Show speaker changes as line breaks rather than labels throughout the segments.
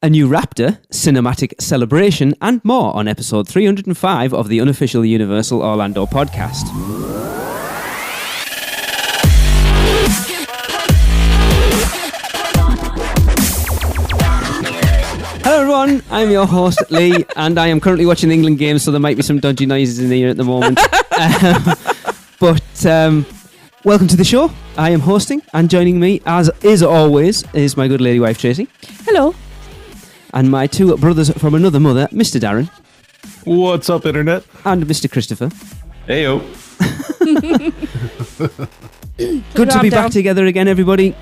a new Raptor, cinematic celebration, and more on episode 305 of the Unofficial Universal Orlando podcast. Hello everyone, I'm your host Lee, and I am currently watching the England game, so there might be some dodgy noises in the ear at the moment. Welcome to the show. I am hosting, and joining me, as is always, is my good lady wife Tracy.
Hello.
And my two brothers from another mother, Mr. Darren.
What's up, Internet?
And Mr. Christopher.
Heyo.
Good to be back together again, everybody.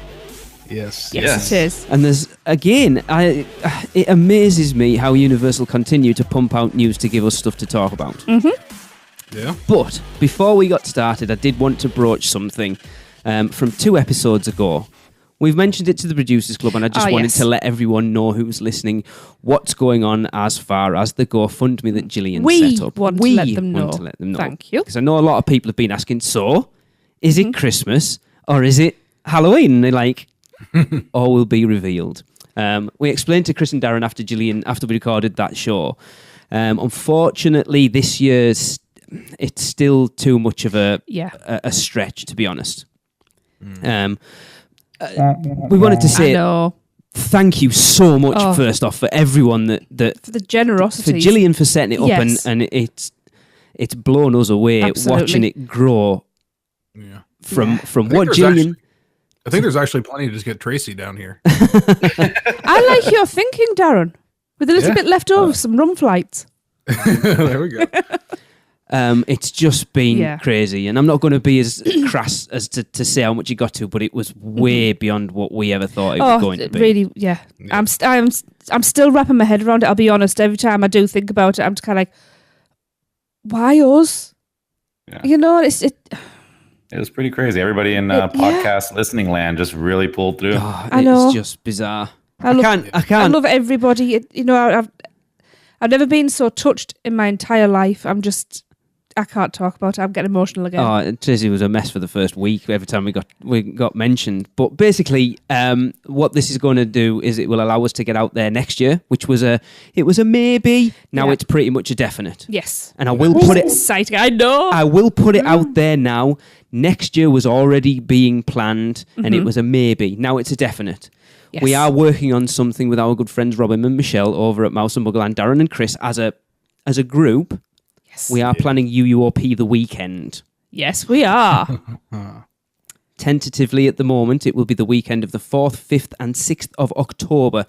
Yes,
it is.
And there's, again, it amazes me how Universal continue to pump out news to give us stuff to talk about.
Mm-hmm.
Yeah.
But before we got started, I did want to broach something from 2 episodes ago. We've mentioned it to the Producers Club, and I just wanted to let everyone know who's listening what's going on as far as the GoFundMe that Gillian set up.
We want to let them know. Thank you.
Because I know a lot of people have been asking, so, is it Christmas or is it Halloween? And they're like, all will be revealed. We explained to Chris and Darren after we recorded that show. Unfortunately, this year's it's still too much of a stretch, to be honest. We wanted to say thank you so much first off for everyone that
for the generosity,
for Gillian for setting it up, and it's blown us away watching it grow. Yeah. From what Gillian.
I think there's actually plenty to just get Tracy down here.
I like your thinking, Darren. With a little bit left over, some rum flights.
There we go.
It's just been crazy, and I'm not going to be as crass as to say how much you got to, but it was way beyond what we ever thought it was going to be.
Really, yeah. I'm still wrapping my head around it. I'll be honest. Every time I do think about it, I'm just kind of like, why us?
Yeah.
You know,
It was pretty crazy. Everybody in podcast listening land just really pulled through.
I know.
It's just bizarre. I can't.
I love everybody. I've never been so touched in my entire life. I can't talk about it. I'm getting emotional again.
Oh, Tracy was a mess for the first week every time we got mentioned. But basically, what this is going to do is it will allow us to get out there next year, which was a maybe. Now it's pretty much a definite.
Yes.
And I will put it.
Exciting. I know.
I will put it out there now. Next year was already being planned, and it was a maybe. Now it's a definite.
Yes.
We are working on something with our good friends Robin and Michelle over at Mouse and Muggle, and Darren and Chris as a group. Yes. We are planning UUOP the weekend.
Yes, we are.
Tentatively at the moment, it will be the weekend of the 4th, 5th and 6th of October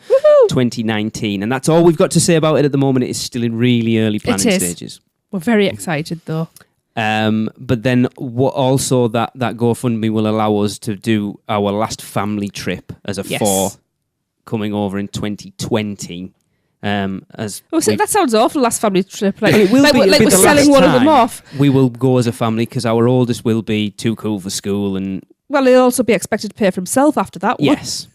2019. And that's all we've got to say about it at the moment. It is still in really early planning stages. We're
very excited though.
But then also that GoFundMe will allow us to do our last family trip as a 4 coming over in 2020.
That sounds awful. Last family trip,
it will be
we're selling one of them off.
We will go as a family because our oldest will be too cool for school, and
he'll also be expected to pay for himself after that one.
Yes.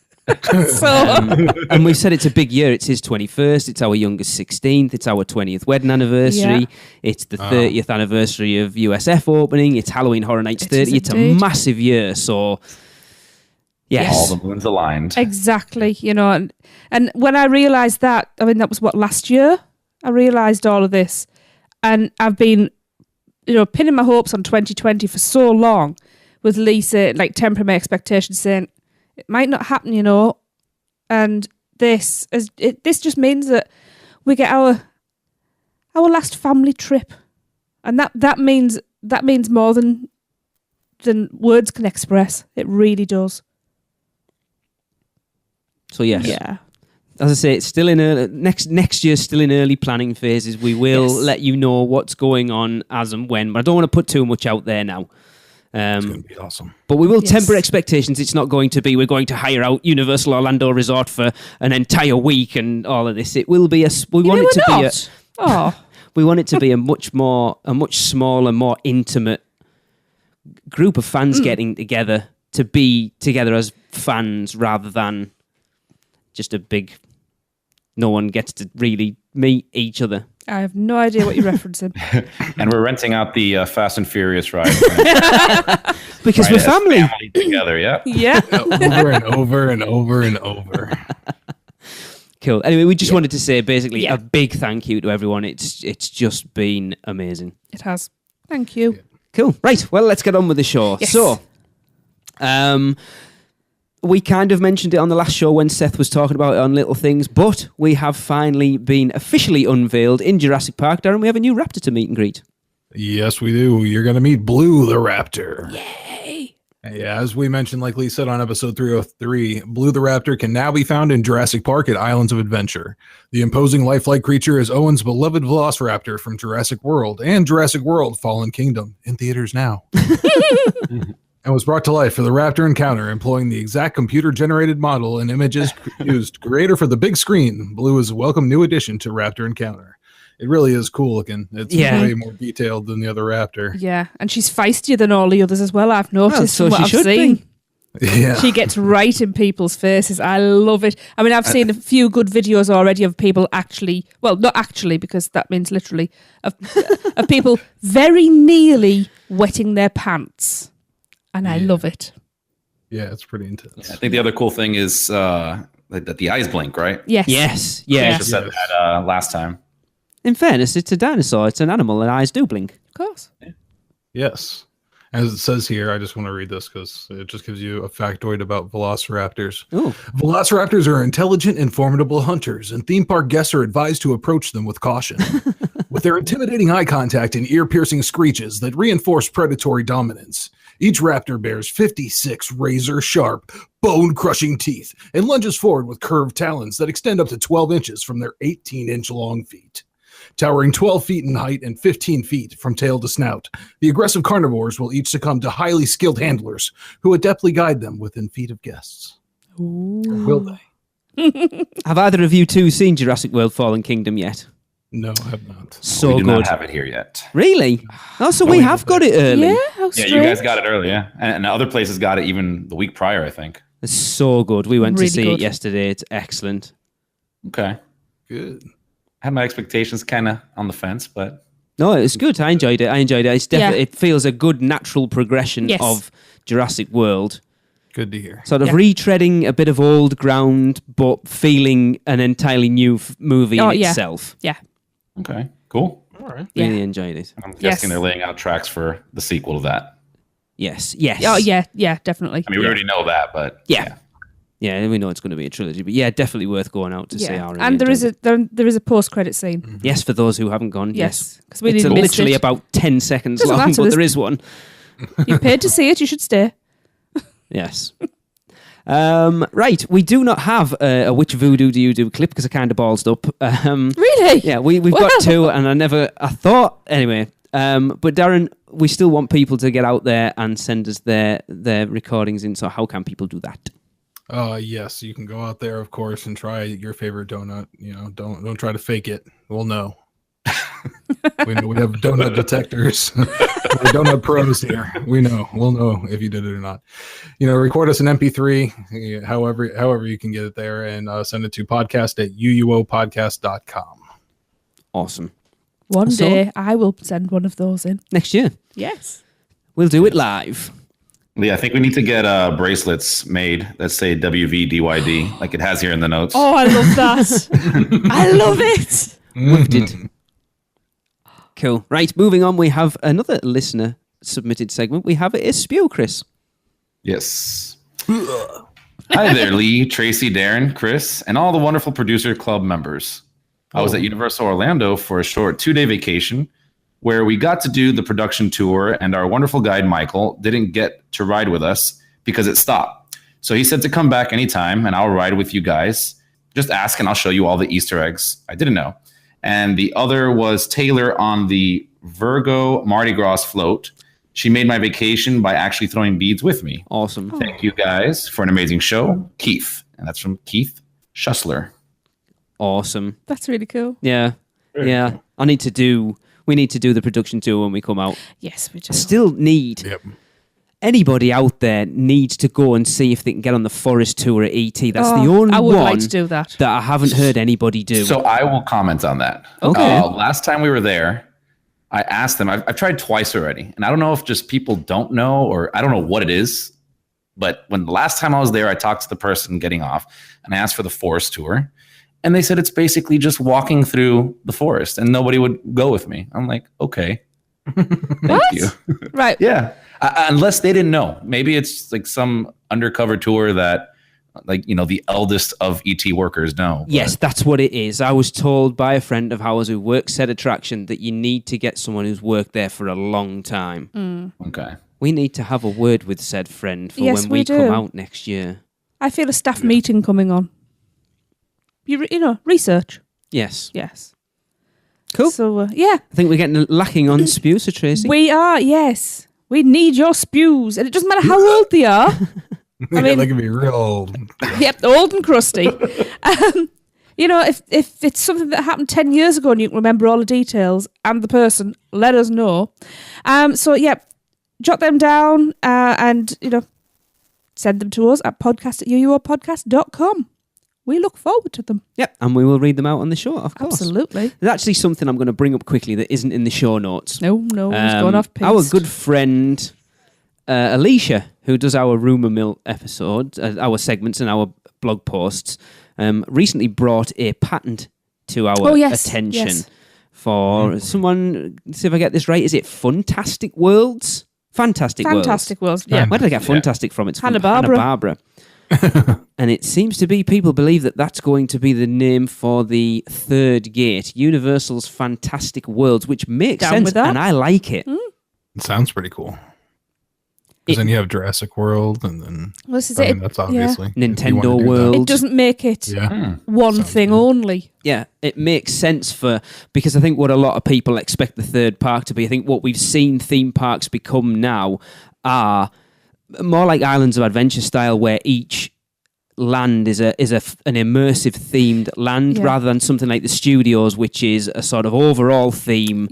And we've said it's a big year. It's his 21st. It's our youngest 16th. It's our 20th wedding anniversary. Yeah. It's the 30th anniversary of USF opening. It's Halloween Horror Nights 30. It's a massive year. So. Yes.
All the moons aligned.
Exactly, and when I realised that, that was last year? I realised all of this, and I've been, pinning my hopes on 2020 for so long, with Lisa, tempering my expectations, saying, it might not happen, and this just means that we get our last family trip, and that means more than words can express. It really does.
So yes, as I say, it's still in next year's still in early planning phases. We will let you know what's going on as and when, but I don't want to put too much out there now.
It's going to be awesome.
But we will temper expectations. It's not going to be we're going to hire out Universal Orlando Resort for an entire week and all of this. It will be we want it to be a much smaller, more intimate group of fans getting together to be together as fans rather than just a big, no one gets to really meet each other.
I have no idea what you're referencing.
And we're renting out the Fast and Furious ride.
Because we're family
together, yeah.
Yeah.
Over and over and over and over.
Cool. Anyway, we just wanted to say basically a big thank you to everyone. It's just been amazing.
It has. Thank you.
Yeah.
Cool. Right. Well, let's get on with the show.
Yes.
So, we kind of mentioned it on the last show when Seth was talking about it on Little Things, but we have finally been officially unveiled in Jurassic Park, Darren. We have a new Raptor to meet and greet.
Yes, we do. You're going to meet Blue the Raptor.
Yay.
Yeah, as we mentioned, like Lee said on episode 303, Blue the Raptor can now be found in Jurassic Park at Islands of Adventure. The imposing lifelike creature is Owen's beloved Velociraptor from Jurassic World and Jurassic World Fallen Kingdom, in theaters now. And was brought to life for the Raptor encounter, employing the exact computer-generated model and images used. Creator for the big screen, Blue is a welcome new addition to Raptor encounter. It really is cool looking. It's way more detailed than the other Raptor.
Yeah, and she's feistier than all the others as well, I've noticed from what I've seen.
Yeah.
She gets right in people's faces. I love it. I mean, I've seen a few good videos already of people actually, well, not actually, because that means literally, of people very nearly wetting their pants. And I love it.
Yeah, it's pretty intense.
I think the other cool thing is that the eyes blink, right?
Yes.
Yes.
I
Yes.
just said that last time.
In fairness, it's a dinosaur. It's an animal, and eyes do blink.
Of course.
Yes. As it says here, I just want to read this because it just gives you a factoid about velociraptors.
Oh.
Velociraptors are intelligent and formidable hunters, and theme park guests are advised to approach them with caution. With their intimidating eye contact and ear-piercing screeches that reinforce predatory dominance, each raptor bears 56 razor-sharp, bone-crushing teeth and lunges forward with curved talons that extend up to 12 inches from their 18-inch-long feet. Towering 12 feet in height and 15 feet from tail to snout, the aggressive carnivores will each succumb to highly skilled handlers who adeptly guide them within feet of guests.
Ooh.
Or will they?
Have either of you two seen Jurassic World Fallen Kingdom yet?
No, I have not.
So
we do
good.
not have it here yet.
Really? Oh, so we have got it early.
Yeah, how
Yeah,
strange.
you guys got it early, yeah. And other places got it even the week prior, I think.
It's so good. We went
Really
to see
good.
it yesterday. It's excellent.
Okay.
Good.
I had my expectations kind of on the fence, but
No, it's good. I enjoyed it. It's definitely, it feels a good natural progression
Yes.
of Jurassic World.
Good to hear.
Sort of
Yeah.
retreading a bit of old ground, but feeling an entirely new movie in itself.
Yeah.
okay, cool.
All right.
Yeah.
Really enjoyed it.
I'm
Yes.
guessing they're laying out tracks for the sequel to that.
Yes.
Oh, yeah, definitely.
I mean, we already know that, but
Yeah. Yeah, we know it's going to be a trilogy, but yeah, definitely worth going out to see.
Yeah.
Our
And there is a post-credit scene.
Yes, for those who haven't gone.
Yes, because we
It's
didn't miss
literally
it.
about 10 seconds
Doesn't
long,
matter,
but
there's-
there is one.
You paid to see it, you should stay.
Yes. Right, we do not have a Which Voodoo Do You Do clip because I kind of ballsed up.
Really?
Yeah, we've got two, and I thought, anyway. But Darren, we still want people to get out there and send us their recordings in, so how can people do that?
Yes, you can go out there, of course, and try your favorite donut. You know, don't try to fake it. We'll know. we have donut detectors. We're donut pros here. We'll know if you did it or not. You know, record us an MP3, however you can get it there, and send it to podcast@uuopodcast.com.
Awesome.
One
So-
day I will send one of those in.
Next year,
Yes.
we'll do it live.
yeah, I think we need to get bracelets made that say WVDYD, like it has here in the notes.
Oh, I love that. I love it.
Woofed. Cool. Right, moving on, we have another listener submitted segment. We have a SPEW, Chris.
Yes. Hi there, Lee, Tracy, Darren, Chris, and all the wonderful producer club members. I was at Universal Orlando for a short 2-day vacation where we got to do the production tour, and our wonderful guide, Michael, didn't get to ride with us because it stopped. So he said to come back anytime, and I'll ride with you guys. Just ask, and I'll show you all the Easter eggs I didn't know. And the other was Taylor on the Virgo Mardi Gras float. She made my vacation by actually throwing beads with me.
Awesome.
Thank you guys for an amazing show. Keith. And that's from Keith Schussler.
Awesome.
That's really cool.
Yeah. Yeah. We need to do the production tour when we come out.
Yes, we do.
I still need anybody out there needs to go and see if they can get on the forest tour at ET. That's the only
I would
one
like to do that.
I haven't heard anybody do.
So I will comment on that.
Okay.
Last time we were there, I asked them, I've tried twice already. And I don't know if just people don't know or I don't know what it is. But when the last time I was there, I talked to the person getting off and I asked for the forest tour. And they said it's basically just walking through the forest, and nobody would go with me. I'm like, okay, thank you.
Right.
Yeah. Unless they didn't know. Maybe it's like some undercover tour that, like, the eldest of ET workers know.
Yes, that's what it is. I was told by a friend of ours who works said attraction that you need to get someone who's worked there for a long time.
Okay.
We need to have a word with said friend for
Yes,
when
we
we
do.
come out next year.
I feel a staff meeting coming on. Research.
Yes.
Yes.
Cool.
So, yeah.
I think we're getting lacking on SPEW, so Tracy.
We are, yes. We need your spews. And it doesn't matter how old they are. I mean,
they can be real old.
Yep, old and crusty. If it's something that happened 10 years ago and you can remember all the details and the person, let us know. Jot them down and, send them to us at podcast@uuopodcast.com. We look forward to them.
Yep, and we will read them out on the show, of course.
Absolutely.
There's actually something I'm going to bring up quickly that isn't in the show notes.
No, it's going off piste.
Our good friend Alicia, who does our Rumour Mill episode, our segments and our blog posts, recently brought a patent to our attention for someone, see if I get this right, is it Fantastic Worlds? Fantastic
Worlds, yeah.
Where did I get Fantastic from? It's from
Hanna-Barbera.
And it seems to be, people believe that that's going to be the name for the third gate, Universal's Fantastic Worlds, which makes
Down
sense,
with that.
and I like it.
It sounds pretty cool. Because then you have Jurassic World, and then
This is
I
it.
mean, that's obviously if you
Nintendo
wanna do that.
World.
It doesn't make it one
Sounds
thing
good.
only.
Yeah, it makes sense because I think what a lot of people expect the third park to be, I think what we've seen theme parks become now are more like Islands of Adventure style, where each land is an immersive themed land rather than something like the studios, which is a sort of overall theme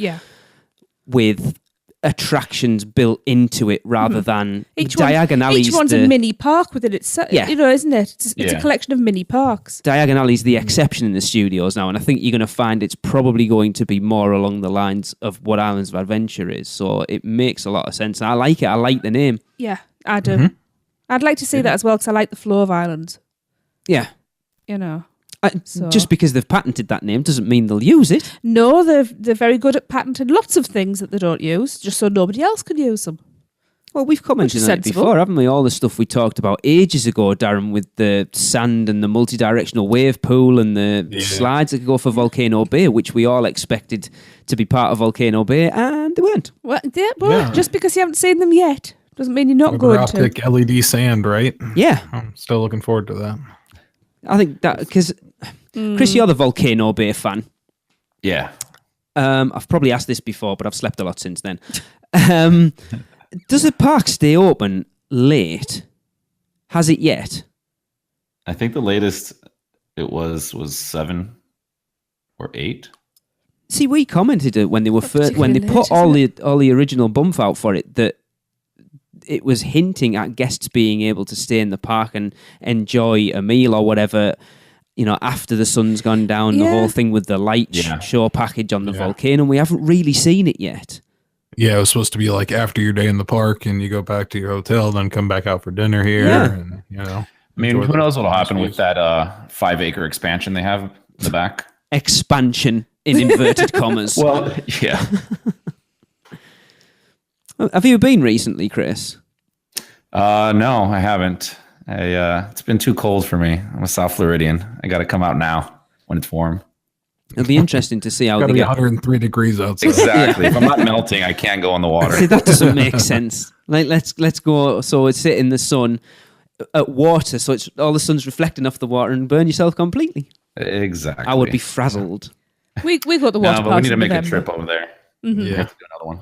with attractions built into it rather than Diagon Alley's.
Each one's a mini park within itself, isn't it? It's a collection of mini parks.
Diagon Alley's the exception in the studios now, and I think you're going to find it's probably going to be more along the lines of what Islands of Adventure is, so it makes a lot of sense. I like it. I like the name.
Yeah, I do. I'd like to see that as well because I like the flow of islands.
Yeah. Just because they've patented that name doesn't mean they'll use it.
No, they're very good at patenting lots of things that they don't use, just so nobody else can use them.
Well, we've commented on it before, haven't we? All the stuff we talked about ages ago, Darren, with the sand and the multi-directional wave pool and the slides that could go for Volcano Bay, which we all expected to be part of Volcano Bay, and they weren't.
Well, just because you haven't seen them yet doesn't mean you're not going to.
Optic LED sand, right?
Yeah.
I'm still looking forward to that.
I think that, because Chris, you're the Volcano Bay fan.
Yeah.
I've probably asked this before, but I've slept a lot since then. Does the park stay open late? Has it yet?
I think the latest it was 7 or 8.
See, we commented it when they were first, when they
particularly
put all the original bump out for it, that it was hinting at guests being able to stay in the park and enjoy a meal or whatever, after the sun's gone down. The whole thing with the light show package on the volcano. We haven't really seen it yet.
Yeah, it was supposed to be like after your day in the park and you go back to your hotel, then come back out for dinner here.
Yeah.
And,
I mean, who knows what'll happen with that 5-acre expansion they have in the back?
Expansion in inverted commas.
Well, yeah.
Have you been recently, Chris?
No, I haven't. It's been too cold for me. I'm a South Floridian. I got to come out now when it's warm.
It'll be interesting to see how they
be
get.
103 degrees outside.
Exactly. If I'm not melting, I can't go in the water.
See, that doesn't make sense. Like, let's go. So it's sit in the sun at water, so it's all the sun's reflecting off the water and burn yourself completely.
Exactly.
I would be frazzled.
We got the water.
No, but we need to make a trip over there.
Mm-hmm.
We
Yeah.
have to do another one.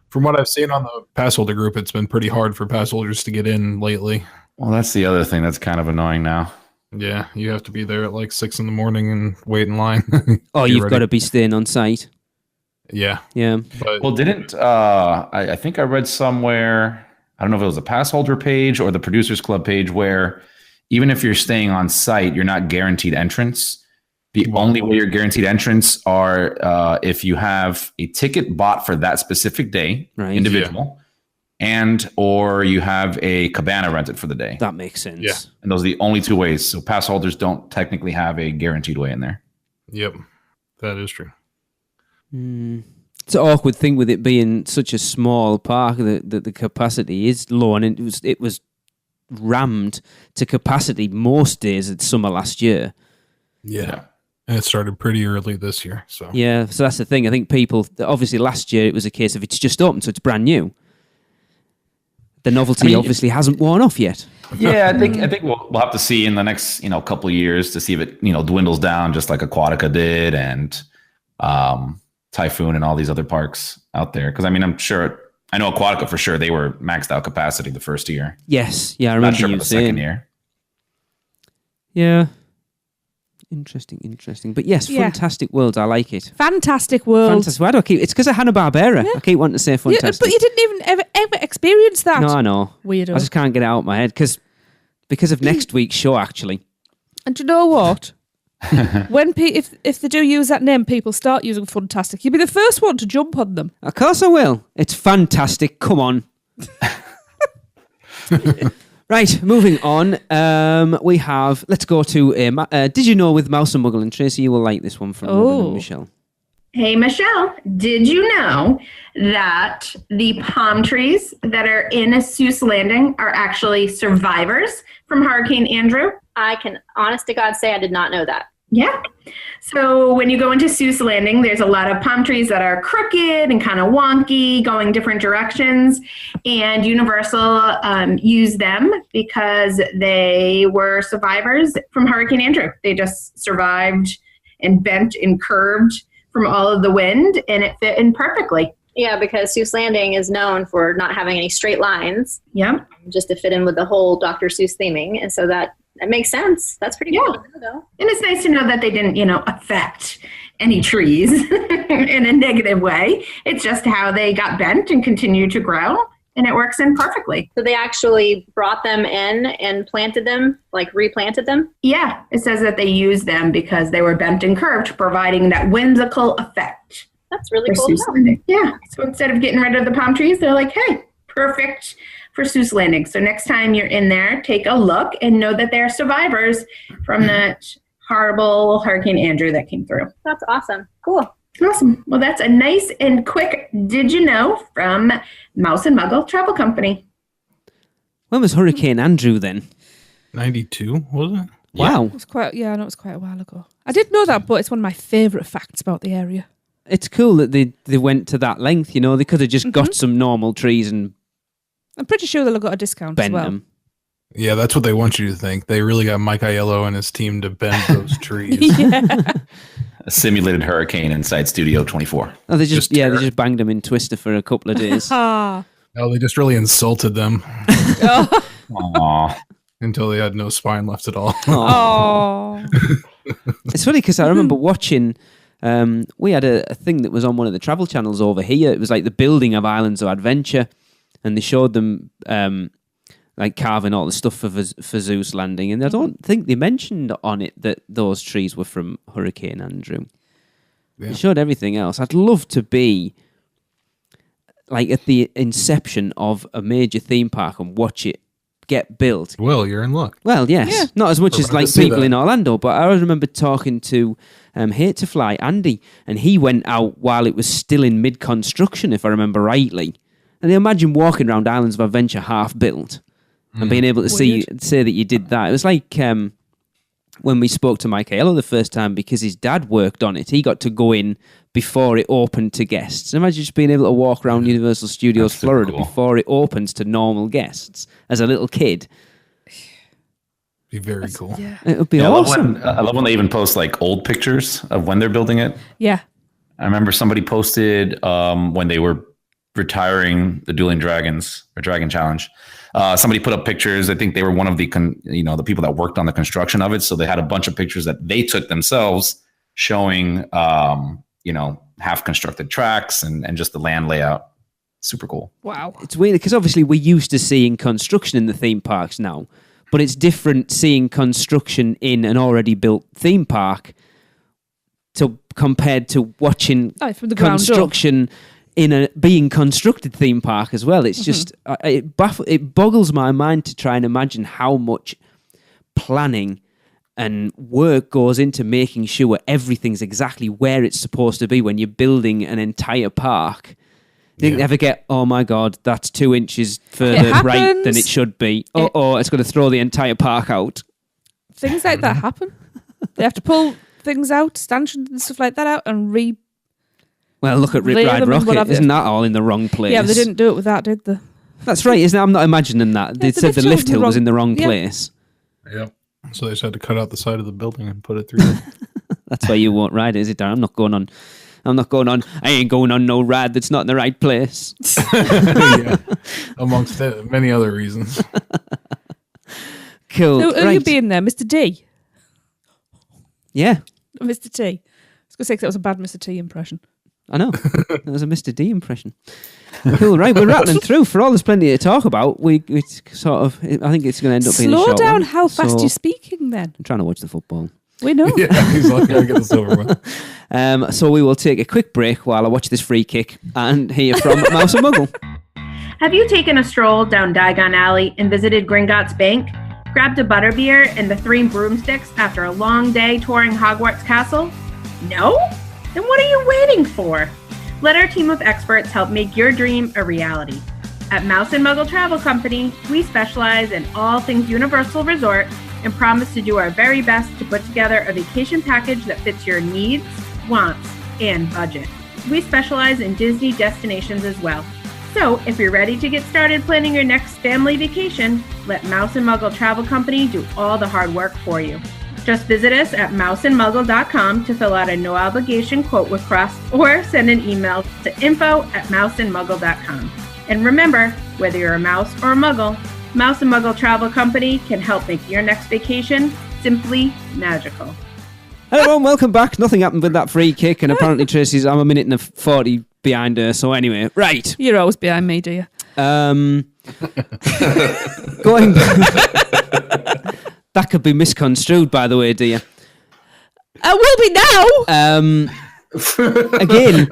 From what I've seen on the pass holder group, it's been pretty hard for pass holders to get in lately.
Well, that's the other thing that's kind of annoying now.
Yeah, you have to be there at like 6 a.m. and wait in line.
Oh, you've got to be staying on site.
Yeah.
Yeah.
But
Well, didn't I think I read somewhere, I don't know if it was a pass holder page or the producers club page, where even if you're staying on site, you're not guaranteed entrance. The only way you're guaranteed entrance are if you have a ticket bought for that specific day,
Right.
individual, and or you have a cabana rented for the day.
That makes sense.
Yeah.
And those are the only two ways. So pass holders don't technically have a guaranteed way in there.
Yep, that is true.
It's an awkward thing with it being such a small park that the capacity is low, and it was rammed to capacity most days of summer last year.
Yeah. And it started pretty early this year. So
so that's the thing. I think people, obviously last year it was a case of it's just open, so it's brand new. The novelty obviously hasn't worn off yet.
Yeah, I think we'll have to see in the next couple of years to see if it dwindles down just like Aquatica did and Typhoon and all these other parks out there. Because I know Aquatica for sure they were maxed out capacity the first year.
Yes, yeah, I remember
Not sure
you
for the
saying.
second year.
Yeah. Interesting. But yes, Fantastic Worlds, I like it.
Fantastic World.
Fantastic. Why do I keep... It's because of Hanna-Barbera. Yeah. I keep wanting to say Fantastic.
But you didn't even ever experience that.
No, I know.
Weirdo.
I just can't get it out of my head because of next week's show, actually.
And do you know what? When if they do use that name, people start using Fantastic. You'll be the first one to jump on them.
Of course I will. It's fantastic. Come on. Right, moving on. We have. Let's go to. Did you know with Mouse and Muggle, and Tracy, you will like this one from Robin and Michelle.
Hey, Michelle, did you know that the palm trees that are in Seuss Landing are actually survivors from Hurricane Andrew?
I can, honest to God, say I did not know that.
Yeah. So when you go into Seuss Landing, there's a lot of palm trees that are crooked and kind of wonky, going different directions. And Universal used them because they were survivors from Hurricane Andrew. They just survived and bent and curved from all of the wind, and it fit in perfectly.
Yeah, because Seuss Landing is known for not having any straight lines.
Yeah.
Just to fit in with the whole Dr. Seuss theming. And so that makes sense. That's pretty cool to know, though.
And it's nice to know that they didn't, affect any trees in a negative way. It's just how they got bent and continue to grow, and it works in perfectly.
So they actually brought them in and planted them, like replanted them?
Yeah, it says that they used them because they were bent and curved, providing that whimsical effect.
That's really cool to know.
Yeah, so instead of getting rid of the palm trees, they're like, hey, perfect for Seuss Landing. So next time you're in there, take a look and know that they're survivors from that horrible Hurricane Andrew that came through.
That's awesome. Cool.
Awesome. Well, that's a nice and quick did you know from Mouse and Muggle Travel Company.
When was Hurricane Andrew then?
92, was it?
Wow.
It was quite a while ago. I did know that, but it's one of my favourite facts about the area.
It's cool that they went to that length, They could have just got some normal trees and
I'm pretty sure they'll got a discount
bend
as well.
them.
Yeah, that's what they want you to think. They really got Mike Aiello and his team to bend those trees.
A simulated hurricane inside Studio 24.
Oh, they just banged them in Twister for a couple of days.
No, they just really insulted them
Aww.
until they had no spine left at all.
Oh.
It's funny because I remember watching. We had a thing that was on one of the travel channels over here. It was like the building of Islands of Adventure, and they showed them like carving all the stuff for Zeus Landing, and I don't think they mentioned on it that those trees were from Hurricane Andrew. Yeah. They showed everything else. I'd love to be like at the inception of a major theme park and watch it get built.
Well, you're in luck.
Well, yes. Yeah. Not as much as like people in Orlando, but I always remember talking to Hate to Fly, Andy, and he went out while it was still in mid-construction, if I remember rightly. And imagine walking around Islands of Adventure half-built and being able to say that you did that. It was like when we spoke to Mike Aiello the first time, because his dad worked on it. He got to go in before it opened to guests. Imagine just being able to walk around Universal Studios Florida before it opens to normal guests as a little kid.
Be very cool.
Yeah.
It would be awesome.
I love when they even post like old pictures of when they're building it.
Yeah.
I remember somebody posted when they were retiring the Dueling Dragons or Dragon Challenge. Somebody put up pictures. I think they were one of the the people that worked on the construction of it. So they had a bunch of pictures that they took themselves showing half constructed tracks and just the land layout. Super cool.
Wow.
It's weird because obviously we're used to seeing construction in the theme parks now, but it's different seeing construction in an already built theme park compared to watching
from the ground
construction in a being constructed theme park as well. It's just it boggles my mind to try and imagine how much planning and work goes into making sure everything's exactly where it's supposed to be when you're building an entire park. You ever get, oh my God, that's 2 inches further right than it should be. It's going to throw the entire park out.
Things like that happen. They have to pull things out, stanchions and stuff like that out, and
Well, look at Rip Ride Rocket. Isn't that all in the wrong place?
Yeah, but they didn't do it with that, did they?
That's right, isn't it? I'm not imagining that. They said the lift hill was in the wrong place.
Yep. So they just had to cut out the side of the building and put it through.
That's why you won't ride it, is it, Darren? I'm not going on. I ain't going on no ride that's not in the right place.
Amongst many other reasons.
Cool.
So, are you being there, Mr. D?
Yeah.
Mr. T. I was going to say that was a bad Mr. T impression.
I know. That was a Mr. D impression. Cool, right. We're rattling through. For all there's plenty to talk about, I think it's going to end up being a short one.
Slow down how fast you're speaking then.
I'm trying to watch the football.
We know.
Yeah, he's like, gotta get this over with.
So we will take a quick break while I watch this free kick and hear from Mouse and Muggle.
Have you taken a stroll down Diagon Alley and visited Gringotts Bank? Grabbed a butterbeer and the 3 broomsticks after a long day touring Hogwarts Castle? No? Then what are you waiting for? Let our team of experts help make your dream a reality. At Mouse and Muggle Travel Company, we specialize in all things Universal Resort and promise to do our very best to put together a vacation package that fits your needs, wants, and budget. We specialize in Disney destinations as well. So, if you're ready to get started planning your next family vacation, let Mouse and Muggle Travel Company do all the hard work for you. Just visit us at mouseandmuggle.com to fill out a no-obligation quote request or send an email to info@mouseandmuggle.com. And remember, whether you're a mouse or a muggle, Mouse and Muggle Travel Company can help make your next vacation simply magical.
Hello everyone, welcome back. Nothing happened with that free kick, and apparently I'm a minute and 40 behind her. So anyway, right.
You're always behind me, do you?
Going that could be misconstrued, by the way, dear.
I will be now.
Again,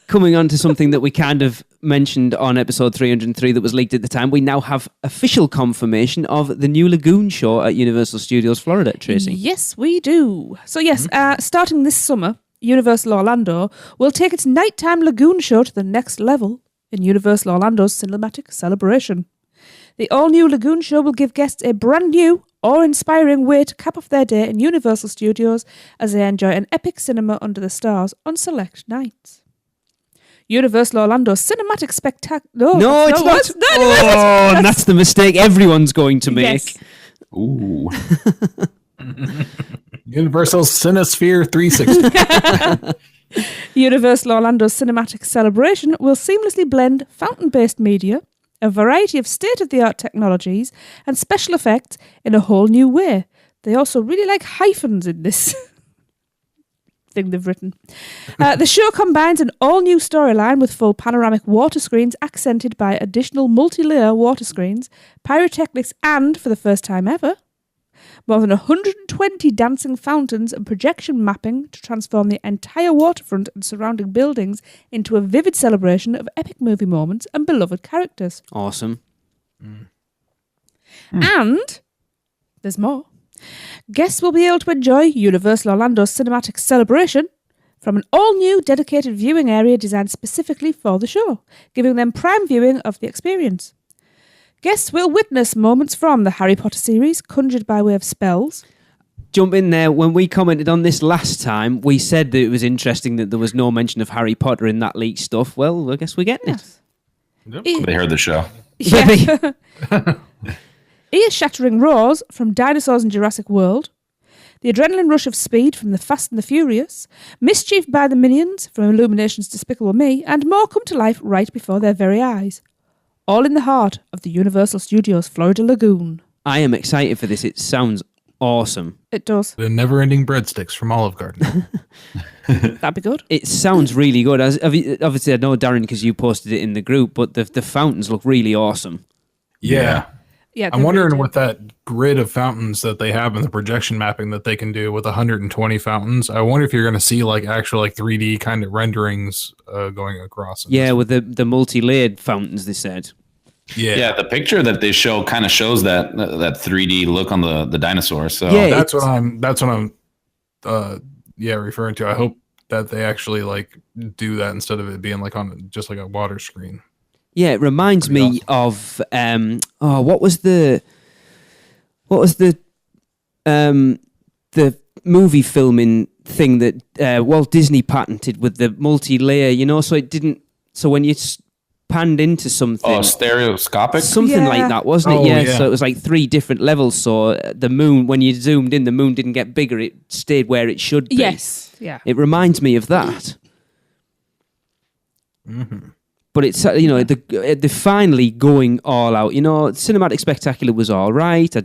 coming on to something that we kind of mentioned on episode 303 that was leaked at the time, we now have official confirmation of the new Lagoon show at Universal Studios Florida, Tracy.
Yes, we do. So yes, starting this summer, Universal Orlando will take its nighttime Lagoon show to the next level in Universal Orlando's cinematic celebration. The all-new Lagoon show will give guests a brand new, awe-inspiring way to cap off their day in Universal Studios as they enjoy an epic cinema under the stars on select nights. Universal Orlando's cinematic spectacle...
No, it's not. And that's the mistake everyone's going to make.
Yes.
Ooh.
Universal Cinesphere 360.
Universal Orlando's cinematic celebration will seamlessly blend fountain-based media, a variety of state-of-the-art technologies, and special effects in a whole new way. They also really like hyphens in this thing they've written. The show combines an all-new storyline with full panoramic water screens accented by additional multi-layer water screens, pyrotechnics, and, for the first time ever, more than 120 dancing fountains and projection mapping to transform the entire waterfront and surrounding buildings into a vivid celebration of epic movie moments and beloved characters.
Awesome.
And there's more. Guests will be able to enjoy Universal Orlando's cinematic celebration from an all-new dedicated viewing area designed specifically for the show, giving them prime viewing of the experience. Guests will witness moments from the Harry Potter series, conjured by way of spells.
Jump in there. When we commented on this last time, we said that it was interesting that there was no mention of Harry Potter in that leaked stuff. Well, I guess we're getting it.
They heard the show.
Yeah. Ear-shattering roars from dinosaurs in Jurassic World. The adrenaline rush of speed from The Fast and the Furious. Mischief by the Minions from Illumination's Despicable Me. And more come to life right before their very eyes. All in the heart of the Universal Studios Florida Lagoon.
I am excited for this. It sounds awesome.
It does.
The never-ending breadsticks from Olive Garden.
That'd be good.
It sounds really good. Obviously, I know, Darren, because you posted it in the group, but the fountains look really awesome.
Yeah.
Yeah,
I'm wondering with that grid of fountains that they have in the projection mapping that they can do with 120 fountains. I wonder if you're going to see like actual like 3D kind of renderings going across.
Yeah, with the multi-layered fountains, they said.
Yeah,
the picture that they show kind of shows that 3D look on the dinosaur. So
Yeah,
that's what I'm referring to. I hope that they actually like do that instead of it being like on just like a water screen.
Yeah, it reminds me of what was the movie filming thing that Walt Disney patented with the multi-layer, so when you panned into something,
stereoscopic,
something like that, wasn't it?
Yeah.
So it was like 3 different levels. So the moon, when you zoomed in, the moon didn't get bigger; it stayed where it should be.
Yes, yeah.
It reminds me of that.
Mm-hmm.
But it's they're finally going all out. Cinematic Spectacular was all right.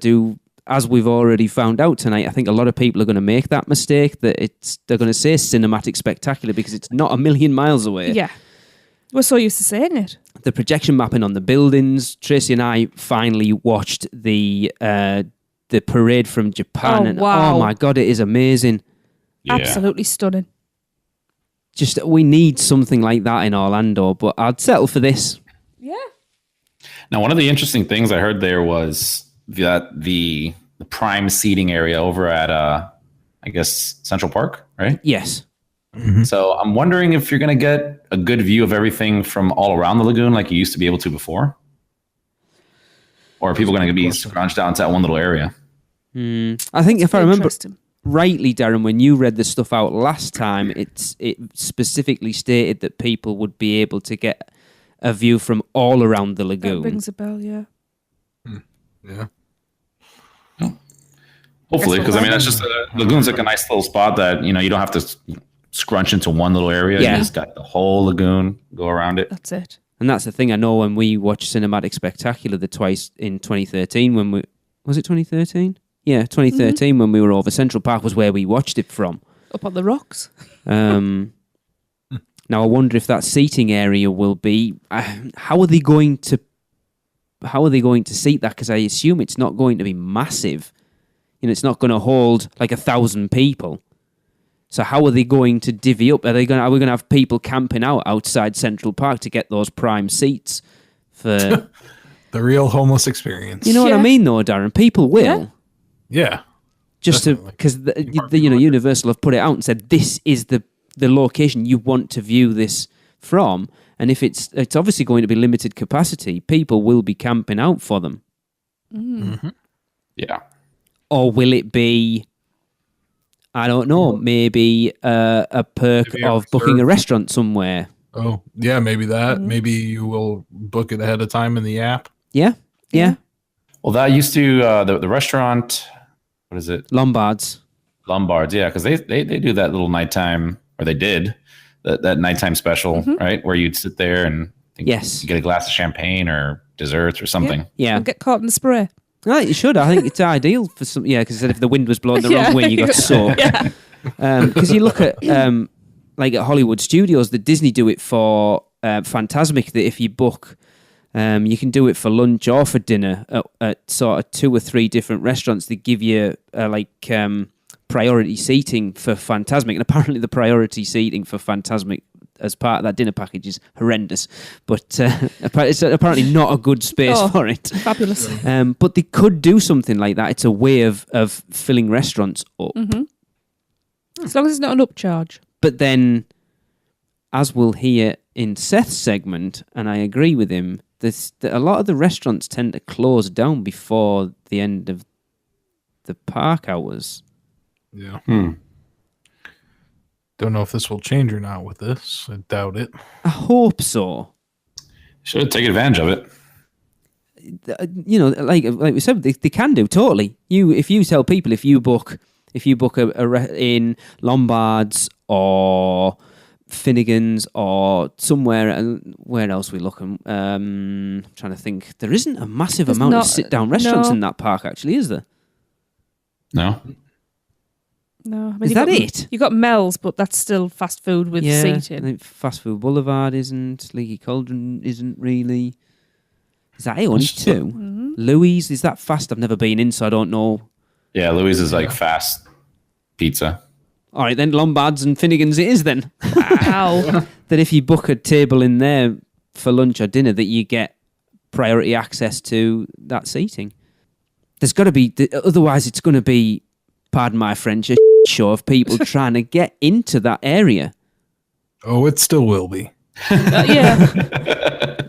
As we've already found out tonight, I think a lot of people are going to make that mistake that they're going to say Cinematic Spectacular because it's not a million miles away.
Yeah. We're so used to saying it.
The projection mapping on the buildings. Tracy and I finally watched the parade from Japan.
Oh, wow.
Oh my God, it is amazing.
Yeah.
Absolutely stunning.
Just, we need something like that in Orlando, but I'd settle for this.
Yeah.
Now, one of the interesting things I heard there was that the prime seating area over at, I guess, Central Park, right?
Yes.
Mm-hmm.
So I'm wondering if you're going to get a good view of everything from all around the lagoon like you used to be able to before? Or are people going to be scrunched down to that one little area?
I think if I remember
Interesting.
rightly, Darren, when you read the stuff out last time, it specifically stated that people would be able to get a view from all around the
That
lagoon.
rings a bell, yeah.
Yeah.
Hopefully, because that's just lagoon's like a nice little spot that you don't have to scrunch into one little area.
Yeah.
You just got the whole lagoon, go around it.
That's it.
And that's the thing. I know when we watched Cinematic Spectacular twice in 2013, was it 2013? Yeah, 2013 when we were over Central Park was where we watched it from.
Up on the rocks.
Now I wonder if that seating area will be. How are they going to seat that? Because I assume it's not going to be massive. It's not going to hold like 1,000 people. So how are they going to divvy up? Are we going to have people camping out outside Central Park to get those prime seats for
The real homeless experience.
You know what I mean, though, Darren? People will.
Yeah.
Just
definitely.
because Universal have put it out and said this is the location you want to view this from, and if it's obviously going to be limited capacity, people will be camping out for them.
Mm-hmm.
Yeah.
Or will it be, I don't know, maybe a perk
Maybe
of booking a restaurant somewhere?
Oh, yeah, maybe that. Maybe you will book it ahead of time in the app.
Yeah.
Well, that used to the restaurant. What is it?
Lombards,
yeah, because they do that little nighttime, or they did that nighttime special, right? Where you'd sit there and you get a glass of champagne or desserts or something.
Yeah.
Don't get caught in the spray.
Right, you should. I think it's ideal for some. Yeah, because if the wind was blowing the wrong way, you got soaked. Because you look at like at Hollywood Studios, the Disney do it for Fantasmic. That if you book, you can do it for lunch or for dinner at sort of 2 or 3 different restaurants. They give you priority seating for Fantasmic, and apparently the priority seating for Fantasmic as part of that dinner package is horrendous, but it's apparently not a good space for it.
Fabulous.
But they could do something like that. It's a way of filling restaurants up.
As long as it's not an upcharge.
But then, as we'll hear in Seth's segment, and I agree with him, that a lot of the restaurants tend to close down before the end of the park hours.
Yeah. Don't know if this will change or not with this. I doubt it.
I hope so.
Should take advantage of it.
Like we said, they can do totally. If you tell people if you book in Lombards or Finnegan's or somewhere, where else we looking? I'm trying to think. There isn't a massive amount of sit-down restaurants in that park, actually, is there?
No.
No, I mean,
Is that it?
You got Mel's, but that's still fast food with seating.
I think Fast Food Boulevard isn't. Leaky Cauldron isn't really. Is that it? Only 2. Louis, is that fast? I've never been in, so I don't know.
Yeah, Louis is like fast pizza.
All right, then Lombard's and Finnegan's it is then.
Wow.
That if you book a table in there for lunch or dinner, that you get priority access to that seating. There's got to be, otherwise it's going to be, pardon my French, a show of people trying to get into that area.
Oh, it still will be.
Yeah.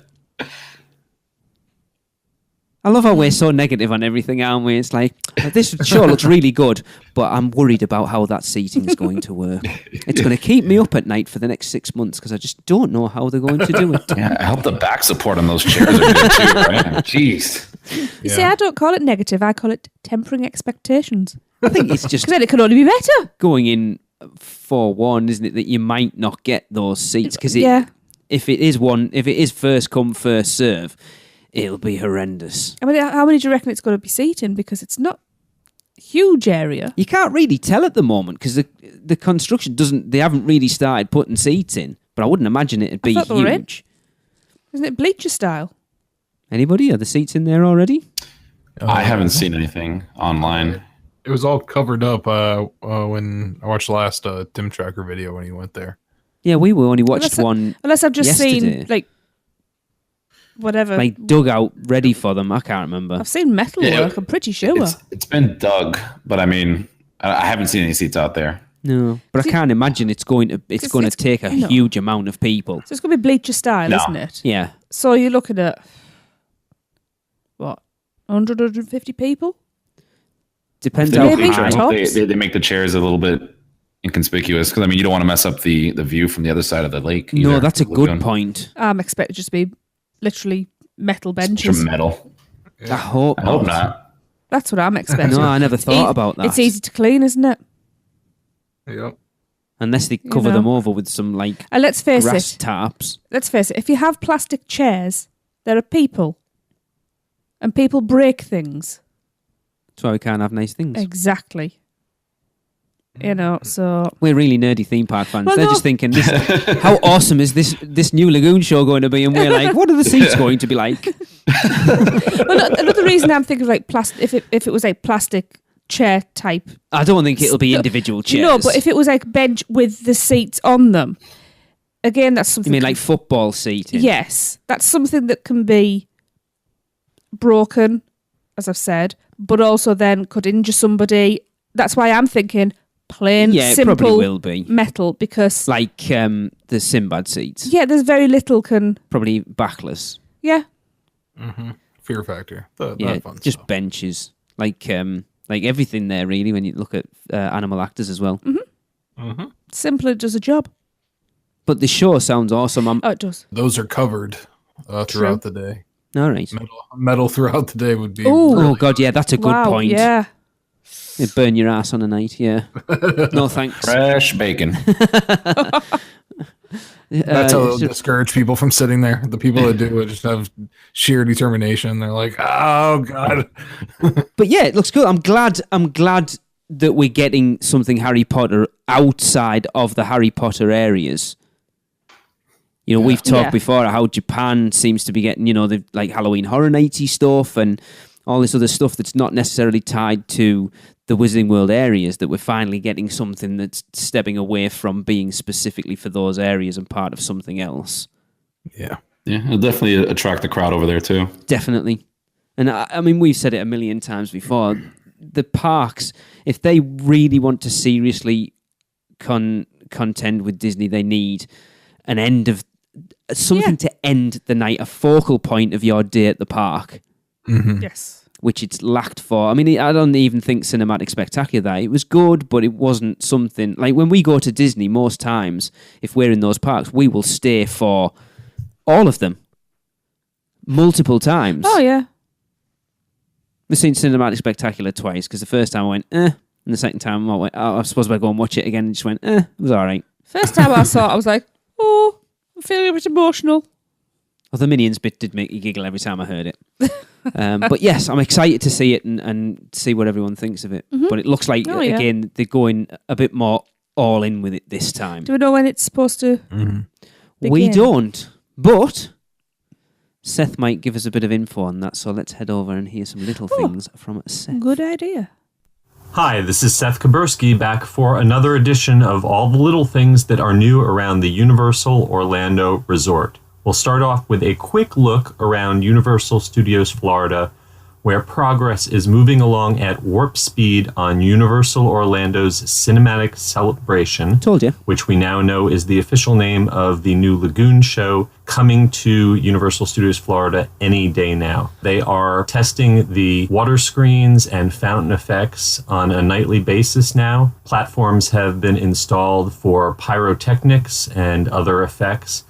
I love how we're so negative on everything, aren't we? It's like, this show looks really good, but I'm worried about how that seating is going to work. It's going to keep me up at night for the next 6 months because I just don't know how they're going to do it.
Yeah, I hope the back support on those chairs are good too, right? Jeez.
You see, I don't call it negative. I call it tempering expectations.
I think it's just
Because then it could only be better.
going in 4-1, isn't it, that you might not get those seats because if it is first come, first serve, it'll be horrendous.
I mean, how many do you reckon it's going to be seating? Because it's not a huge area.
You can't really tell at the moment because the construction they haven't really started putting seats in, but I wouldn't imagine it'd be huge.
Isn't it bleacher style?
Anybody? Are the seats in there already?
I haven't seen anything online.
It was all covered up when I watched the last Tim Tracker video when he went there.
Yeah, we only watched one.
Unless I've just
yesterday.
seen like whatever,
like dugout ready for them. I can't remember.
I've seen metal work. I'm pretty sure.
It's been dug, but I mean, I haven't seen any seats out there.
No, but I can't imagine it's going to take a huge amount of people.
So it's going to be bleacher style, isn't it?
Yeah.
So you're looking at what, 100, 150 people?
Depends how
Maybe
high.
tops.
They make the chairs a little bit inconspicuous because I mean you don't want to mess up the view from the other side of the lake.
No,
either.
that's a good point.
I'm expecting just to be literally metal benches.
From metal.
I hope
not.
That's what I'm expecting.
No, I never thought about that.
It's easy to clean, isn't it?
Yep.
Unless they cover them over with some like
let's face
grass
it.
tarps.
Let's face it. If you have plastic chairs, there are people, and people break things.
That's why we can't have nice things.
Exactly. You know, so
We're really nerdy theme park fans.
Well,
They're
no.
just thinking, how awesome is this new lagoon show going to be? And we're like, what are the seats going to be like?
well, another reason I'm thinking of like plastic. If it was like plastic chair type,
I don't think it'll be individual chairs.
No, but if it was like bench with the seats on them, again, that's something.
You mean like football seating?
Yes, that's something that can be broken, as I've said, but also then could injure somebody. That's why I'm thinking plain,
it
simple
probably will be.
metal, because
Like the Sinbad seats.
yeah, there's very little can.
Probably backless.
Yeah,
Fear factor. That fun
just
stuff.
benches. Like everything there really when you look at animal actors as well.
simple, it does a job.
But the show sounds awesome.
Oh, it does.
Those are covered throughout the day.
All right.
Metal throughout the day would be.
Ooh.
Oh God, yeah, that's a good
Wow,
point.
yeah.
It'd burn your ass on a night, yeah. No thanks.
Fresh bacon.
That's how they'll discourage people from sitting there. The people that do it just have sheer determination. They're like, oh God.
But yeah, it looks good. I'm glad that we're getting something Harry Potter outside of the Harry Potter areas. You know, we've talked before how Japan seems to be getting, you know, the like Halloween Horror Nighty stuff and all this other stuff that's not necessarily tied to the Wizarding World areas, that we're finally getting something that's stepping away from being specifically for those areas and part of something else.
Yeah.
Yeah, it'll definitely attract the crowd over there too.
Definitely. And I mean, we've said it a million times before. The parks, if they really want to seriously contend with Disney, they need an end of something to end the night, a focal point of your day at the park.
Yes.
Which it's lacked for. I mean, I don't even think Cinematic Spectacular that. It was good, but it wasn't something... Like, when we go to Disney, most times, if we're in those parks, we will stay for all of them. Multiple times.
Oh, yeah.
We've seen Cinematic Spectacular twice, because the first time I went, and the second time I went, I suppose I'd go and watch it again, and just went, it was all right.
First time I saw it, I was like, oh, I'm feeling a bit emotional.
Well, the Minions bit did make you giggle every time I heard it. But yes, I'm excited to see it and see what everyone thinks of it. But it looks like, again, they're going a bit more all in with it this time.
Do we know when it's supposed to begin?
We don't. But Seth might give us a bit of info on that, so let's head over and hear some little things from Seth.
Good idea.
Hi, this is Seth Kaburski back for another edition of all the little things that are new around the Universal Orlando Resort. We'll start off with a quick look around Universal Studios Florida, where progress is moving along at warp speed on Universal Orlando's Cinematic Celebration.
Told you.
Which we now know is the official name of the new Lagoon show coming to Universal Studios Florida any day now. They are testing the water screens and fountain effects on a nightly basis now. Platforms have been installed for pyrotechnics and other effects.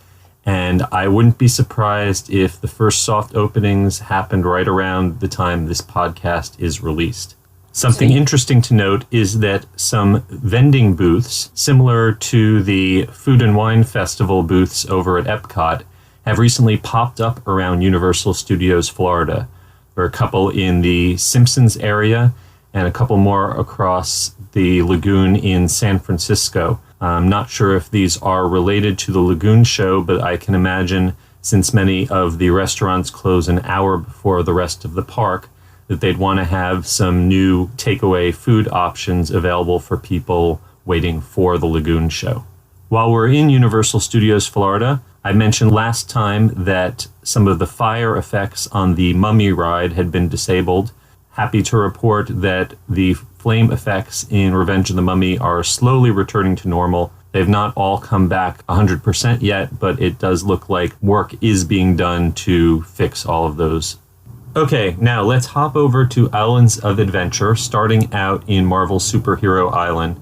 And I wouldn't be surprised if the first soft openings happened right around the time this podcast is released. Something interesting to note is that some vending booths, similar to the Food and Wine Festival booths over at Epcot, have recently popped up around Universal Studios Florida. There are a couple in the Simpsons area and a couple more across the lagoon in San Francisco. I'm not sure if these are related to the Lagoon show, but I can imagine, since many of the restaurants close an hour before the rest of the park, that they'd want to have some new takeaway food options available for people waiting for the Lagoon show. While we're in Universal Studios Florida, I mentioned last time that some of the fire effects on the Mummy ride had been disabled. Happy to report that the flame effects in Revenge of the Mummy are slowly returning to normal. They've not all come back 100% yet, but it does look like work is being done to fix all of those. Okay, now let's hop over to Islands of Adventure, starting out in Marvel Superhero Island.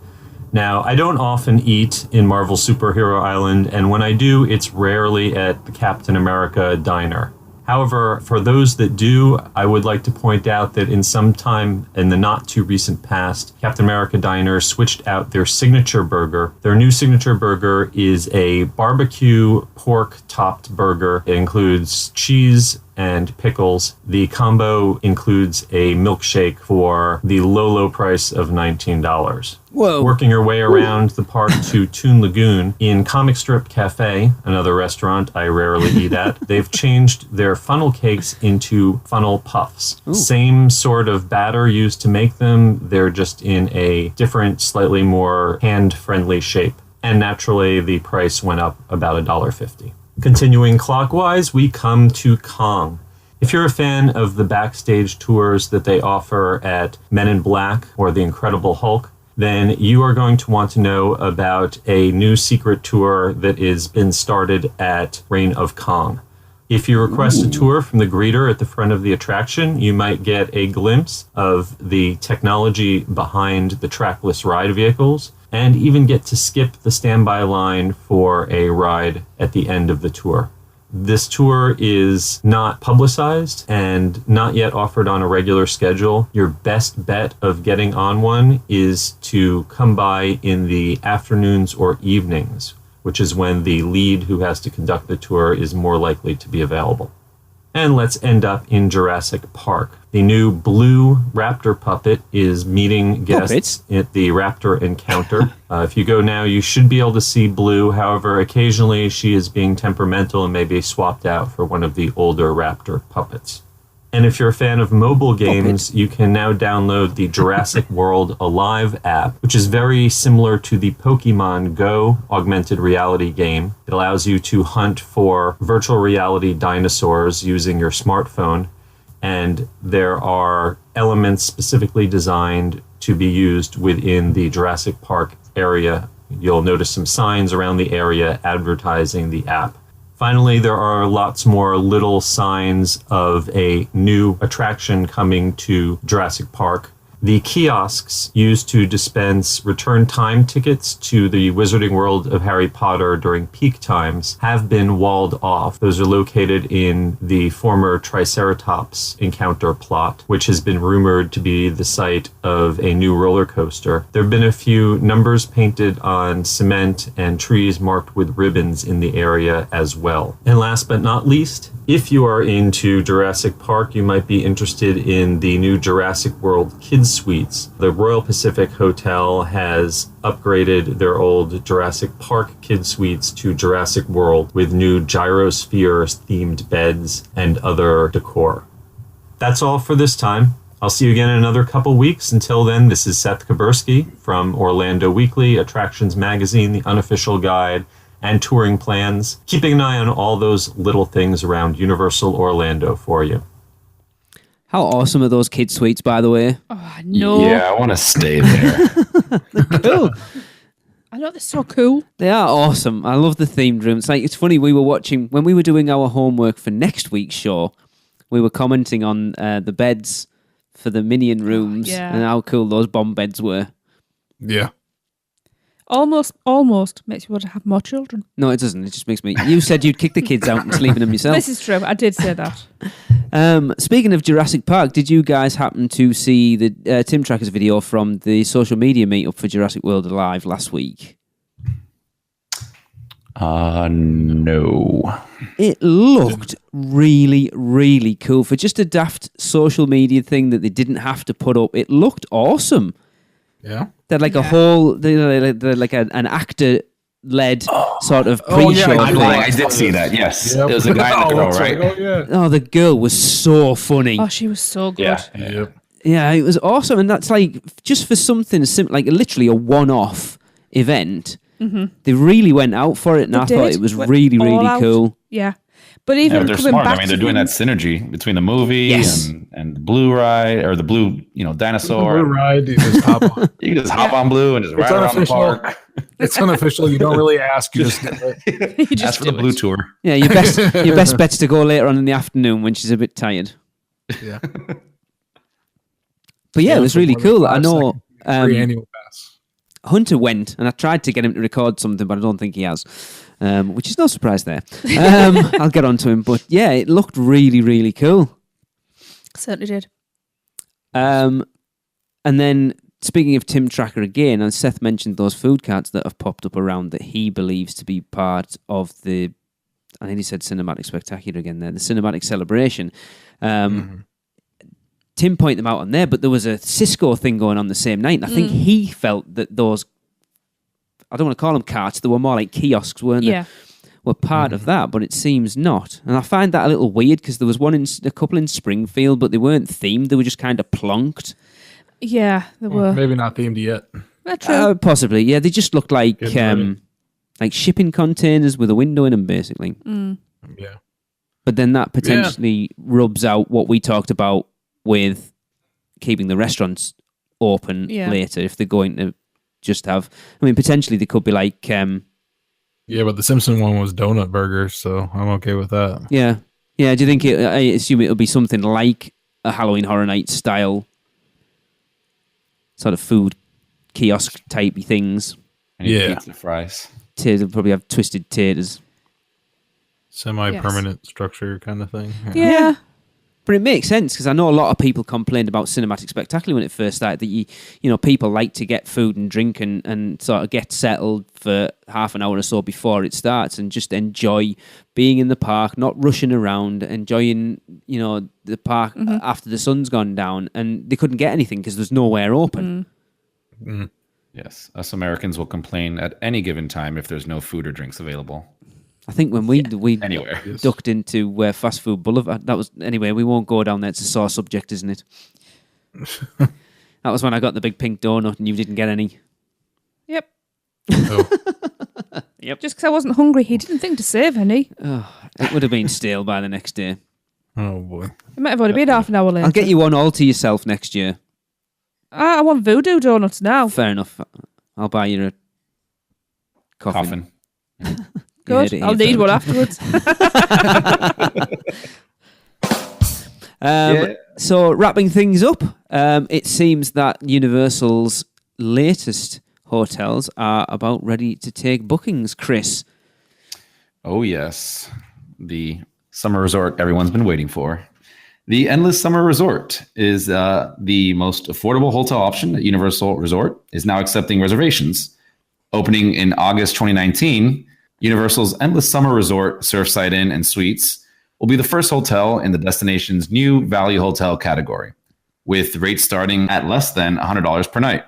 Now, I don't often eat in Marvel Superhero Island, and when I do, it's rarely at the Captain America diner. However, for those that do, I would like to point out that in some time in the not too recent past, Captain America Diner switched out their signature burger. Their new signature burger is a barbecue pork topped burger. It includes cheese and pickles. The combo includes a milkshake for the low price of $19.
Whoa.
Working your way around the park to Toon Lagoon, in Comic Strip Cafe, another restaurant I rarely eat at, they've changed their funnel cakes into funnel puffs.
Ooh.
Same sort of batter used to make them, they're just in a different, slightly more hand-friendly shape. And naturally, the price went up about $1.50. Continuing clockwise, we come to Kong. If you're a fan of the backstage tours that they offer at Men in Black or The Incredible Hulk, then you are going to want to know about a new secret tour that has been started at Reign of Kong. If you request a tour from the greeter at the front of the attraction, you might get a glimpse of the technology behind the trackless ride vehicles, and even get to skip the standby line for a ride at the end of the tour. This tour is not publicized and not yet offered on a regular schedule. Your best bet of getting on one is to come by in the afternoons or evenings, which is when the lead who has to conduct the tour is more likely to be available. And let's end up in Jurassic Park. The new blue Raptor puppet is meeting guests at the Raptor Encounter. If you go now, you should be able to see Blue. However, occasionally she is being temperamental and may be swapped out for one of the older Raptor puppets. And if you're a fan of mobile games, you can now download the Jurassic World Alive app, which is very similar to the Pokemon Go augmented reality game. It allows you to hunt for virtual reality dinosaurs using your smartphone, and there are elements specifically designed to be used within the Jurassic Park area. You'll notice some signs around the area advertising the app. Finally, there are lots more little signs of a new attraction coming to Jurassic Park. The kiosks used to dispense return time tickets to the Wizarding World of Harry Potter during peak times have been walled off. Those are located in the former Triceratops encounter plot, which has been rumored to be the site of a new roller coaster. There have been a few numbers painted on cement and trees marked with ribbons in the area as well. And last but not least, If you are into Jurassic Park, you might be interested in the new Jurassic World Kids Suites. The Royal Pacific Hotel has upgraded their old Jurassic Park Kids Suites to Jurassic World with new gyrosphere-themed beds and other decor. That's all for this time. I'll see you again in another couple weeks. Until then, this is Seth Kabursky from Orlando Weekly, Attractions Magazine, the Unofficial Guide, and Touring Plans, keeping an eye on all those little things around Universal Orlando for you.
How awesome are those kid suites, by the way?
Oh, no.
Yeah, I want to stay there.
Cool.
I know, they're so cool.
They are awesome. I love the themed rooms. It's funny, we were watching, when we were doing our homework for next week's show, we were commenting on the beds for the Minion rooms and how cool those bomb beds were.
Yeah.
Almost makes you want to have more children.
No, it doesn't. It just makes me... You said you'd kick the kids out and sleep in them yourself.
This is true. I did say that.
Speaking of Jurassic Park, did you guys happen to see the Tim Tracker's video from the social media meetup for Jurassic World Alive last week?
No.
It looked really, really cool. For just a daft social media thing that they didn't have to put up, it looked awesome.
Yeah.
They're like a whole, they're like an actor-led sort of pre-show.
I did see that, yes.
Yep.
It was a guy and a girl,
that's
right?
Oh, yeah.
Oh, the girl was so funny.
Oh, she was so good.
Yeah.
Yep.
Yeah, it was awesome. And that's just for something simple, like literally a one-off event. Mm-hmm. They really went out for it, and I thought it was really, really cool.
Yeah. But even
they're
coming
smart.
back
I mean, they're doing that synergy between the movie and the Blue Ride, or the Blue, dinosaur.
The Blue Ride, you just hop on.
You can just hop on Blue and just ride around the park.
It's unofficial. You don't really ask. You just do it.
You just
ask for the Blue Tour.
Yeah, your best bet's to go later on in the afternoon when she's a bit tired.
Yeah.
But yeah, it was really cool. I know
free annual pass.
Hunter went, and I tried to get him to record something, but I don't think he has, which is no surprise there. I'll get on to him. But yeah, it looked really, really cool.
Certainly did.
And then, speaking of Tim Tracker again, and Seth mentioned those food carts that have popped up around that he believes to be part of the, I think he said Cinematic Spectacular again there, the Cinematic Celebration. Tim pointed them out on there, but there was a Cisco thing going on the same night. And I think he felt that those, I don't want to call them carts, they were more like kiosks, weren't they? Were part of that, but it seems not. And I find that a little weird because there was a couple in Springfield, but they weren't themed. They were just kind of plonked.
Yeah, they were.
Maybe not themed yet.
True.
Possibly, yeah. They just looked like shipping containers with a window in them, basically.
Yeah.
But then that potentially rubs out what we talked about with keeping the restaurants open later if they're going to just have... I mean, potentially they could be like...
yeah, but the Simpson one was donut burgers, so I'm okay with that.
Yeah. Yeah, do you think I assume it'll be something like a Halloween Horror Night style sort of food kiosk typey things?
And pizza fries.
They'll probably have twisted taters.
Semi-permanent structure kind of thing.
Yeah.
But it makes sense because I know a lot of people complained about Cinematic Spectacular when it first started, that people like to get food and drink and sort of get settled for half an hour or so before it starts and just enjoy being in the park, not rushing around, enjoying, the park after the sun's gone down. And they couldn't get anything because there's nowhere open.
Yes, us Americans will complain at any given time if there's no food or drinks available.
I think when we
anywhere
ducked into Fast Food Boulevard, that was... Anyway, we won't go down there. It's a sore subject, isn't it? That was when I got the big pink donut and you didn't get any.
Yep.
Oh.
Yep.
Just because I wasn't hungry, he didn't think to save any.
Oh, it would have been stale by the next day.
Oh, boy.
It might have only been half an hour later.
I'll get you one all to yourself next year.
I want voodoo donuts now.
Fair enough. I'll buy you a coffin.
Good. I'll need one afterwards.
So wrapping things up, it seems that Universal's latest hotels are about ready to take bookings. Chris.
Oh, yes. The summer resort everyone's been waiting for. The Endless Summer Resort is the most affordable hotel option at Universal Resort, is now accepting reservations. Opening in August 2019, Universal's Endless Summer Resort, Surfside Inn and Suites will be the first hotel in the destination's new value hotel category, with rates starting at less than $100 per night.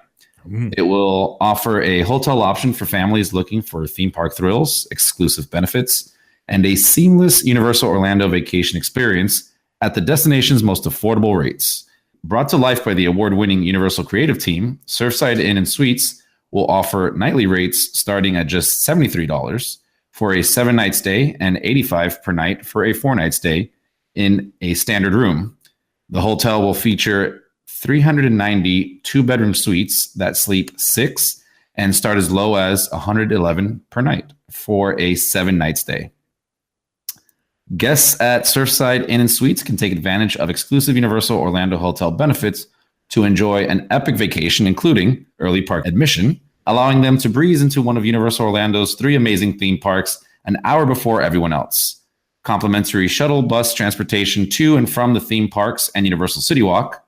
It will offer a hotel option for families looking for theme park thrills, exclusive benefits, and a seamless Universal Orlando vacation experience at the destination's most affordable rates. Brought to life by the award-winning Universal Creative Team, Surfside Inn and Suites will offer nightly rates starting at just $73 for a 7-night stay and $85 per night for a 4-night stay in a standard room. The hotel will feature 390 two-bedroom suites that sleep 6 and start as low as $111 per night for a 7-night stay. Guests at Surfside Inn and Suites can take advantage of exclusive Universal Orlando hotel benefits to enjoy an epic vacation, including early park admission, allowing them to breeze into one of Universal Orlando's 3 amazing theme parks an hour before everyone else. Complimentary shuttle bus transportation to and from the theme parks and Universal City Walk,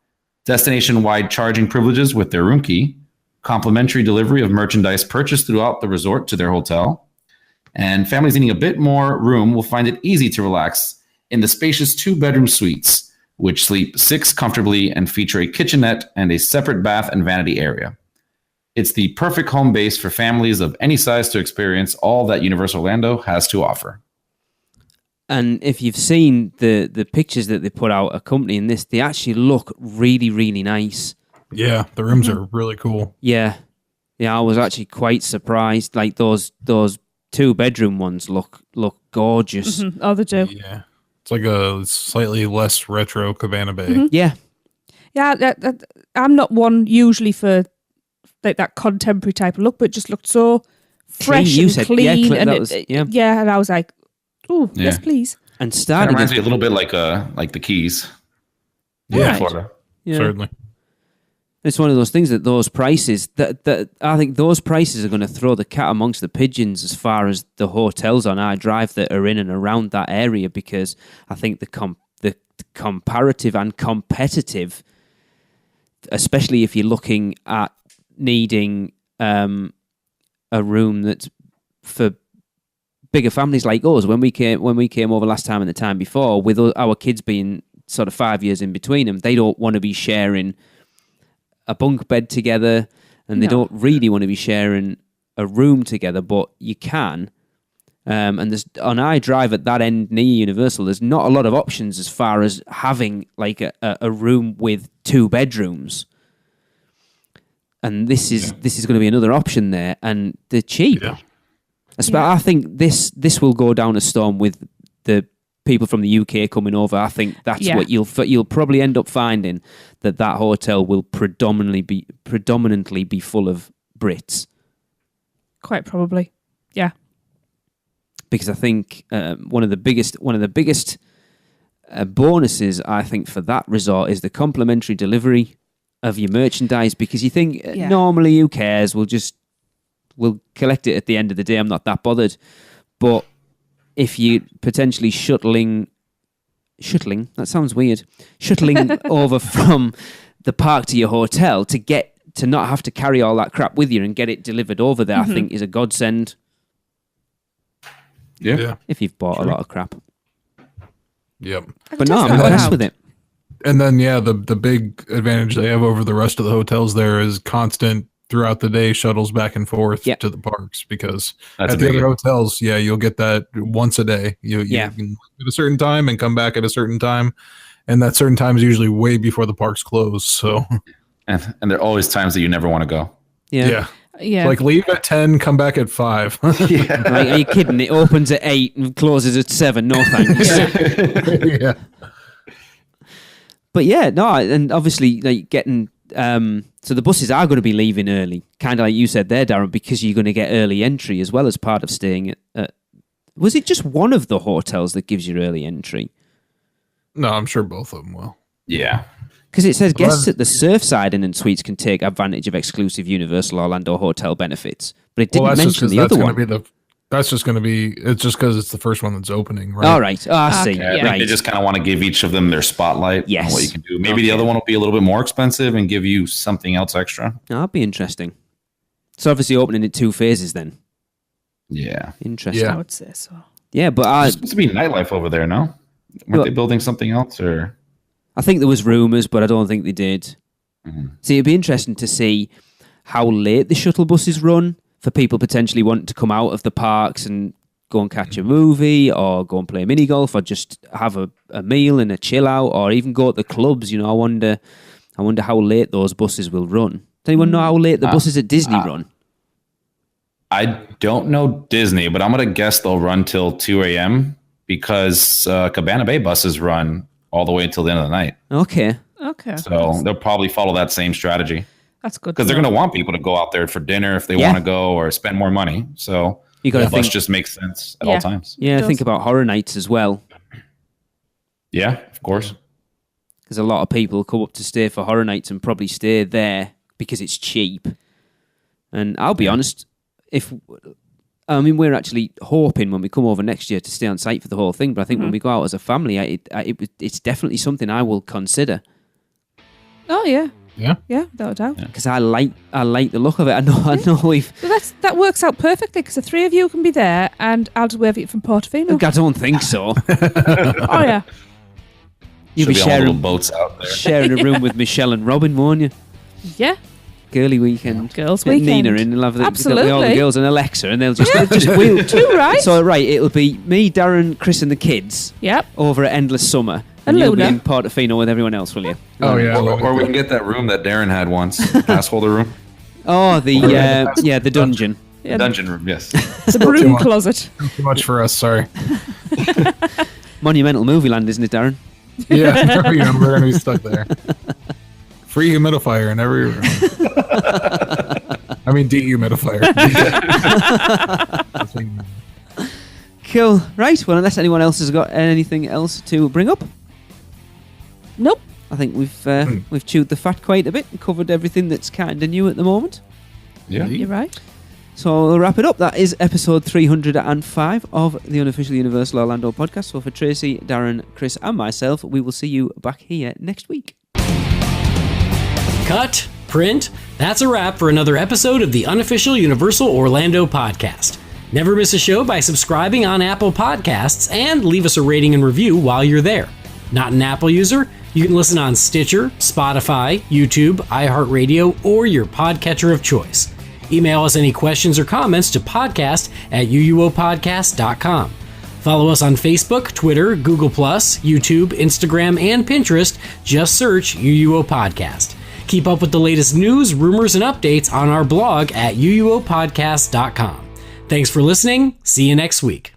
destination-wide charging privileges with their room key, complimentary delivery of merchandise purchased throughout the resort to their hotel, and families needing a bit more room will find it easy to relax in the spacious 2-bedroom suites, which sleep 6 comfortably and feature a kitchenette and a separate bath and vanity area. It's the perfect home base for families of any size to experience all that Universal Orlando has to offer.
And if you've seen the pictures that they put out accompanying this, they actually look really, really nice.
Yeah, the rooms are really cool.
Yeah, I was actually quite surprised. Like those 2-bedroom ones look gorgeous.
Mm-hmm. Oh, they do.
Yeah, it's like a slightly less retro Cabana Bay.
Yeah.
I'm not one usually for like that contemporary type of look, but it just looked so fresh and clean. And and I was like, oh, yes, please.
And
That
starting
reminds me a little bit like the Keys.
Yeah,
Right.
Florida.
Yeah.
certainly.
It's one of those things that those prices, that I think those prices are going to throw the cat amongst the pigeons as far as the hotels on I Drive that are in and around that area, because I think the comparative and competitive, especially if you're looking at needing a room that's for bigger families like us. When we came over last time and the time before, with our kids being sort of 5 years in between them, they don't want to be sharing a bunk bed together, and they don't really want to be sharing a room together, but you can. And there's on I Drive at that end near Universal, there's not a lot of options as far as having like a room with 2 bedrooms. And this is going to be another option there, and they're cheap. Yeah. I think this will go down a storm with the people from the UK coming over. I think that's what you'll probably end up finding, that hotel will predominantly be full of Brits.
Quite probably, yeah.
Because I think one of the biggest bonuses I think for that resort is the complimentary delivery of your merchandise. Because you think normally who cares? We'll collect it at the end of the day. I'm not that bothered. But if you potentially shuttling, that sounds weird, shuttling over from the park to your hotel to not have to carry all that crap with you and get it delivered over there, I think is a godsend.
Yeah.
If you've bought a lot of crap.
Yep.
But no, I'm impressed with it.
And then, the big advantage they have over the rest of the hotels there is constant throughout the day shuttles back and forth to the parks, because at the other hotels, you'll get that once a day. You can leave at a certain time and come back at a certain time, and that certain time is usually way before the parks close. So,
and there are always times that you never want to go.
Yeah.
Like leave at 10, come back at 5.
Like, are you kidding? It opens at 8 and closes at 7. No thanks.
Yeah.
But and obviously like getting. So the buses are going to be leaving early, kind of like you said there, Darren, because you're going to get early entry as well as part of staying at. Was it just one of the hotels that gives you early entry?
No, I'm sure both of them will.
Yeah.
Because it says guests at the Surfside Inn and Suites can take advantage of exclusive Universal Orlando hotel benefits, but it didn't mention the other one.
That's just going to be, it's just because it's the first one that's opening, right?
All right. I see.
Yeah, I think they just kind of want to give each of them their spotlight on what you can do. Maybe the other one will be a little bit more expensive and give you something else extra.
That'd be interesting. So obviously opening in 2 phases then.
Yeah.
Interesting.
I would say so.
Yeah, but
there's supposed to be nightlife over there, no? Weren't they building something else? Or
I think there was rumours, but I don't think they did.
Mm-hmm.
See, it'd be interesting to see how late the shuttle buses run for people potentially wanting to come out of the parks and go and catch a movie or go and play mini golf or just have a meal and a chill out or even go to the clubs. You know, I wonder how late those buses will run. Does anyone know how late the buses at Disney run?
I don't know Disney, but I'm going to guess they'll run till 2 a.m. because Cabana Bay buses run all the way until the end of the night.
Okay.
So they'll probably follow that same strategy.
That's good.
Because they're going to want people to go out there for dinner if they want to go or spend more money. So
you got to think,
just makes sense at all times.
Yeah, think about horror nights as well.
Yeah, of course.
Because a lot of people come up to stay for horror nights and probably stay there because it's cheap. And I'll be honest, we're actually hoping when we come over next year to stay on site for the whole thing. But I think when we go out as a family, it's definitely something I will consider.
Oh yeah.
Yeah,
without a doubt.
Because I like the look of it. I know we've.
Well, that works out perfectly because the three of you can be there, and I'll just wave at you from Portofino.
I don't think so.
Oh yeah.
You'll be sharing
little boats out there,
sharing a room with Michelle and Robin, won't you?
Yeah.
Girly weekend.
Girls'
Get
weekend.
Nina in and have
Absolutely.
all the girls and Alexa, and they'll just wheel.
Two, right?
So it'll be me, Darren, Chris, and the kids.
Yep.
Over at Endless Summer.
And
you'll be
Luna.
in Portofino with everyone else, will you?
Oh yeah.
or we can get that room that Darren had once, pass holder room.
Oh, the dungeon.
Yeah,
Dungeon room, yes.
the broom closet.
Too much for us. Sorry.
Monumental movie land, isn't it, Darren?
Yeah, we're gonna be stuck there. Free humidifier in every room. I mean, dehumidifier.
Cool. Right. Well, unless anyone else has got anything else to bring up,
Nope.
I think we've chewed the fat quite a bit and covered everything that's kind of new at the moment.
Yeah.
You're right.
So we'll wrap it up. That is episode 305 of the Unofficial Universal Orlando podcast. So for Tracy, Darren, Chris, and myself, we will see you back here next week.
Cut. Print. That's a wrap for another episode of the Unofficial Universal Orlando podcast. Never miss a show by subscribing on Apple Podcasts and leave us a rating and review while you're there. Not an Apple user? You can listen on Stitcher, Spotify, YouTube, iHeartRadio, or your podcatcher of choice. Email us any questions or comments to podcast@uuopodcast.com. Follow us on Facebook, Twitter, Google+, YouTube, Instagram, and Pinterest. Just search UUO Podcast. Keep up with the latest news, rumors, and updates on our blog at uuopodcast.com. Thanks for listening. See you next week.